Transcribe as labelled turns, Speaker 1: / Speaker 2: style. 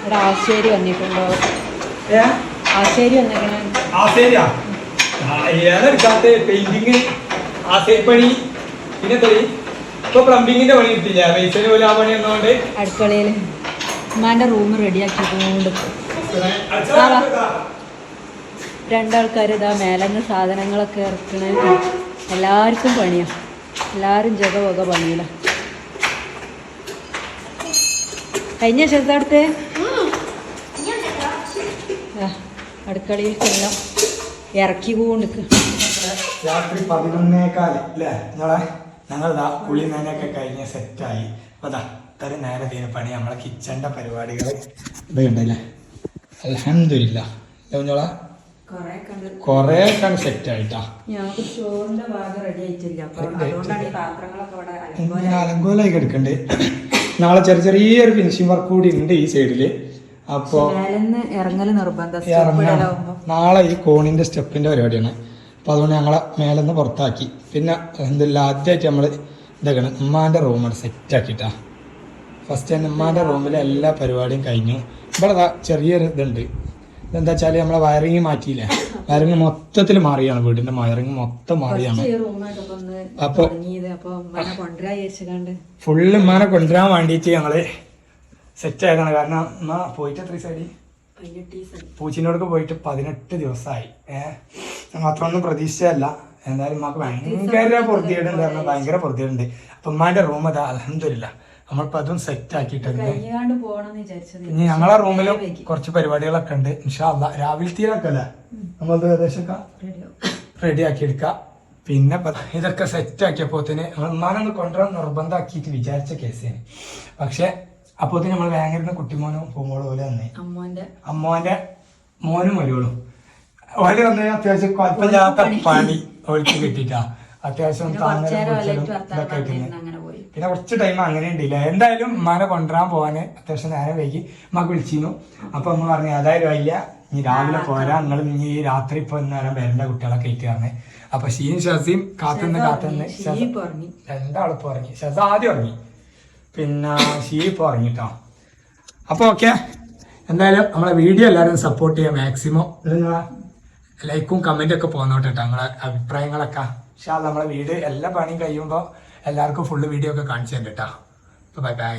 Speaker 1: ഇവിടെ ആശേരി വന്നിട്ടുണ്ടോ? ആശേരി വന്നിരിക്കണ
Speaker 2: ആശേരിയാ ഏതെടുക്കാത്ത പെയിന്റിങ് ആശേരിപ്പണി പിന്നെ ഇപ്പൊ പ്ലംബിങ്ങിന്റെ പണി കിട്ടില്ല പൈസന് പോലെ ആ പണി എന്നോണ്ട്
Speaker 1: അടുക്കളയിൽ ഉമ്മാന്റെ റൂം റെഡിയാക്കിക്കൊണ്ട് രണ്ടാൾക്കാർ ഇതാ മേലന്ന് സാധനങ്ങളൊക്കെ ഇറക്കണ എല്ലാവർക്കും പണിയാ. എല്ലാവരും ജഗ വക പണിയില്ല. കഴിഞ്ഞ ശതടുത്ത് അടുക്കളയിലേക്കെല്ലാം ഇറക്കി കൊണ്ടിരിക്കുക.
Speaker 2: രാത്രി 11:15 അല്ലേ ഞങ്ങളിതാ കുളി നനയൊക്കെ കഴിഞ്ഞ് സെറ്റായി. അപ്പൊ അതാ ഇത്ര നേരെ തീരെ പണി നമ്മളെ കിച്ചന്റെ പരിപാടികൾ ഇത് കണ്ടല്ലേ. അൽഹംദുലില്ലാ കുഞ്ഞോളാ കൊറേ കണ്ട് സെറ്റ് ആയിട്ടാ. അലങ്കോലായി കിടക്കണ്ട്. നാളെ ചെറിയൊരു ഫിനിഷിംഗ് വർക്ക് കൂടി ഉണ്ട് ഈ സൈഡില്. അപ്പൊ നാളെ ഈ കോണിന്റെ സ്റ്റെപ്പിന്റെ പരിപാടിയാണ്. അപ്പൊ അതുകൊണ്ട് ഞങ്ങളെ മേലെന്ന് പുറത്താക്കി. പിന്നെ എന്തില്ല ആദ്യമായിട്ട് നമ്മള് ഇതൊക്കെയാണ് ഉമ്മാന്റെ റൂമാണ് സെറ്റ് ആക്കിട്ടാ. ഫസ്റ്റ് തന്നെ ഉമ്മാന്റെ റൂമിലെ എല്ലാ പരിപാടിയും കഴിഞ്ഞു. ഇവിടെ ചെറിയൊരു ഇതുണ്ട്. എന്താ വെച്ചാല് നമ്മളെ വയറിങ് മാറ്റിയില്ലേ, വയറിങ് മൊത്തത്തിൽ മാറിയാണ്. വീടിന്റെ വയറിങ് മൊത്തം മാറിയാണ്. അപ്പൊ ഫുള്ള് ഉമ്മാനെ കൊണ്ടുവരാൻ വേണ്ടിയിട്ട് ഞങ്ങള് സെറ്റ് ആയതാണ്. കാരണം ഉമ്മ പോയിട്ട് എത്ര ദിവസമായി? പൂച്ചിനോടൊക്കെ പോയിട്ട് 18 ദിവസമായി. മാത്രമൊന്നും പ്രതീക്ഷിച്ചതല്ല. എന്തായാലും ഉമ്മക്ക് ഭയങ്കര പൊറുതിയുണ്ടായിരുന്നു, ഭയങ്കര പൊറുതിയുണ്ട്. അപ്പൊ ഉമ്മാന്റെ റൂം അതാ അൽഹംദുലില്ലാ നമ്മളിപ്പോ അതും സെറ്റ് ആക്കിയിട്ടുണ്ട്. ഇനി ഞങ്ങളെ റൂമിലും കുറച്ച് പരിപാടികളൊക്കെ ഉണ്ട്. ഇൻഷാ അല്ലാഹ് രാവിലത്തേനൊക്കെ അല്ലേ നമ്മളത് ഏകദേശം റെഡി ആക്കി എടുക്കാം. പിന്നെ ഇതൊക്കെ സെറ്റ് ആക്കിയപ്പോത്തിന് ഉമ്മാനൊന്ന് കൊണ്ടുവരാൻ നിർബന്ധമാക്കിയിട്ട് വിചാരിച്ച കേസാണ്. പക്ഷെ അപ്പോത്തിന് നമ്മൾ ഭയങ്കര കുട്ടിമോനും പൂമോളും പോലെ തന്നെ അമ്മോന്റെ മോനും വരുവോളും ഓല് വന്ന് അത്യാവശ്യം കുഴപ്പമില്ലാത്ത പണി ഓൾക്ക് കിട്ടിയിട്ടാ. അത്യാവശ്യം ഇതൊക്കെ കിട്ടുന്നത്. പിന്നെ കുറച്ച് ടൈം അങ്ങനെ ഉണ്ടില്ല. എന്തായാലും ഉമ്മാനെ കൊണ്ടുവരാൻ പോവാന് അത്യാവശ്യം നേരം വൈകി ഉമ്മക്ക് വിളിച്ചിരുന്നു. അപ്പൊ അമ്മ പറഞ്ഞു ഏതായാലും ഇല്ല ഇനി രാവിലെ പോരാ, നിങ്ങൾ ഇനി രാത്രി ഇപ്പൊ നേരം വരേണ്ട കുട്ടികളൊക്കെ ആയിട്ട് പറഞ്ഞ്. അപ്പൊ ഷീൻ ഷസീം കാത്തുനിന്ന് രണ്ടാളിപ്പോ ഇറങ്ങി. ഷസ ആദ്യം ഇറങ്ങി, പിന്നെ ഷീ ഇപ്പൊ ഇറങ്ങിട്ടോ. അപ്പൊ ഓക്കെ, എന്തായാലും നമ്മളെ വീഡിയോ എല്ലാവരും സപ്പോർട്ട് ചെയ്യാം. മാക്സിമം ലൈക്കും കമന്റും ഒക്കെ പോന്നോട്ടെ നിങ്ങളെ അഭിപ്രായങ്ങളൊക്കെ. പക്ഷെ നമ്മളെ വീഡിയോ എല്ലാ പണിയും കഴിയുമ്പോൾ എല്ലാവർക്കും ഫുള്ള് വീഡിയോ ഒക്കെ കാണിച്ചു തരട്ടോ. Bye bye.